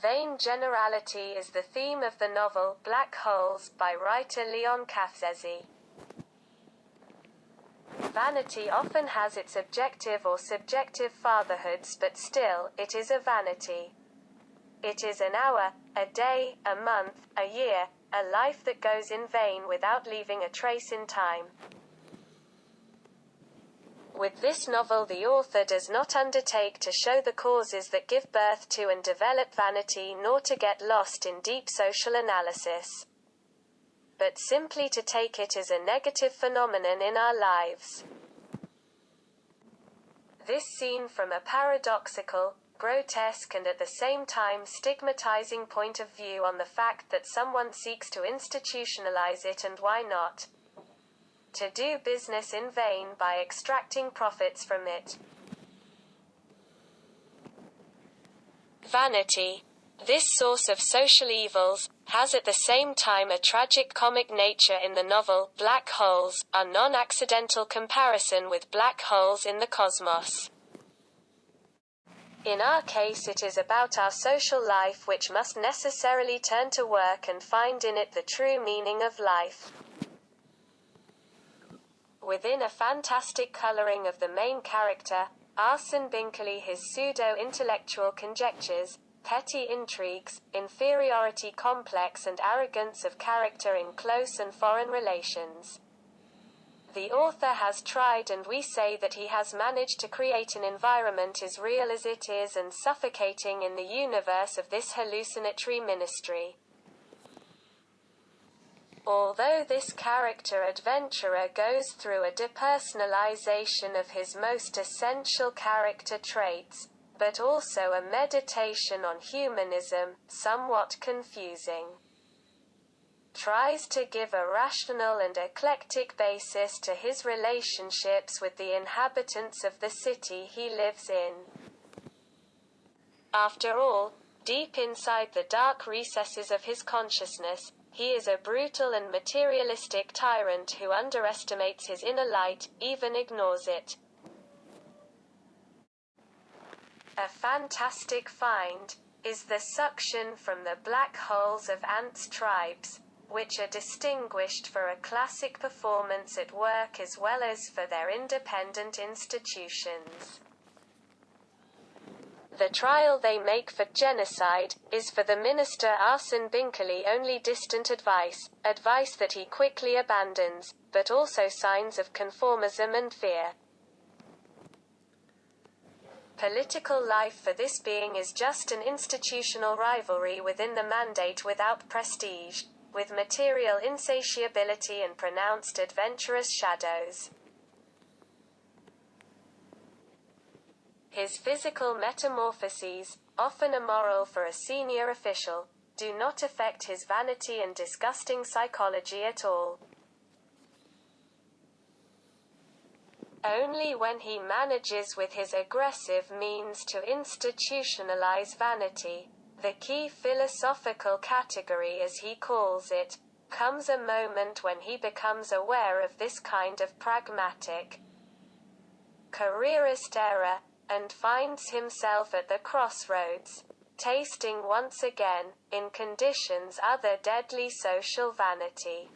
Vain generality is the theme of the novel Black Holes by writer Leon Kafzesi. Vanity often has its objective or subjective fatherhoods, but still, it is a vanity. It is an hour, a day, a month, a year, a life that goes in vain without leaving a trace in time. With this novel, the author does not undertake to show the causes that give birth to and develop vanity, nor to get lost in deep social analysis, but simply to take it as a negative phenomenon in our lives. This seen from a paradoxical, grotesque and at the same time stigmatizing point of view on the fact that someone seeks to institutionalize it, and why not? To do business in vain by extracting profits from it. Vanity, this source of social evils, has at the same time a tragic comic nature in the novel Black Holes, a non-accidental comparison with black holes in the cosmos. In our case, it is about our social life, which must necessarily turn to work and find in it the true meaning of life. Within a fantastic coloring of the main character, Arsene Binkley, his pseudo-intellectual conjectures, petty intrigues, inferiority complex and arrogance of character in close and foreign relations. The author has tried, and we say that he has managed, to create an environment as real as it is and suffocating in the universe of this hallucinatory ministry. Although this character adventurer goes through a depersonalization of his most essential character traits, but also a meditation on humanism, somewhat confusing, tries to give a rational and eclectic basis to his relationships with the inhabitants of the city he lives in. After all, deep inside the dark recesses of his consciousness, he is a brutal and materialistic tyrant who underestimates his inner light, even ignores it. A fantastic find is the suction from the black holes of ants' tribes, which are distinguished for a classic performance at work as well as for their independent institutions. The trial they make for genocide is for the minister Arsene Binkley only distant advice that he quickly abandons, but also signs of conformism and fear. Political life for this being is just an institutional rivalry within the mandate without prestige, with material insatiability and pronounced adventurous shadows. His physical metamorphoses, often immoral for a senior official, do not affect his vanity and disgusting psychology at all. Only when he manages with his aggressive means to institutionalize vanity, the key philosophical category as he calls it, comes a moment when he becomes aware of this kind of pragmatic, careerist error, and finds himself at the crossroads, tasting once again, in conditions other deadly social vanity.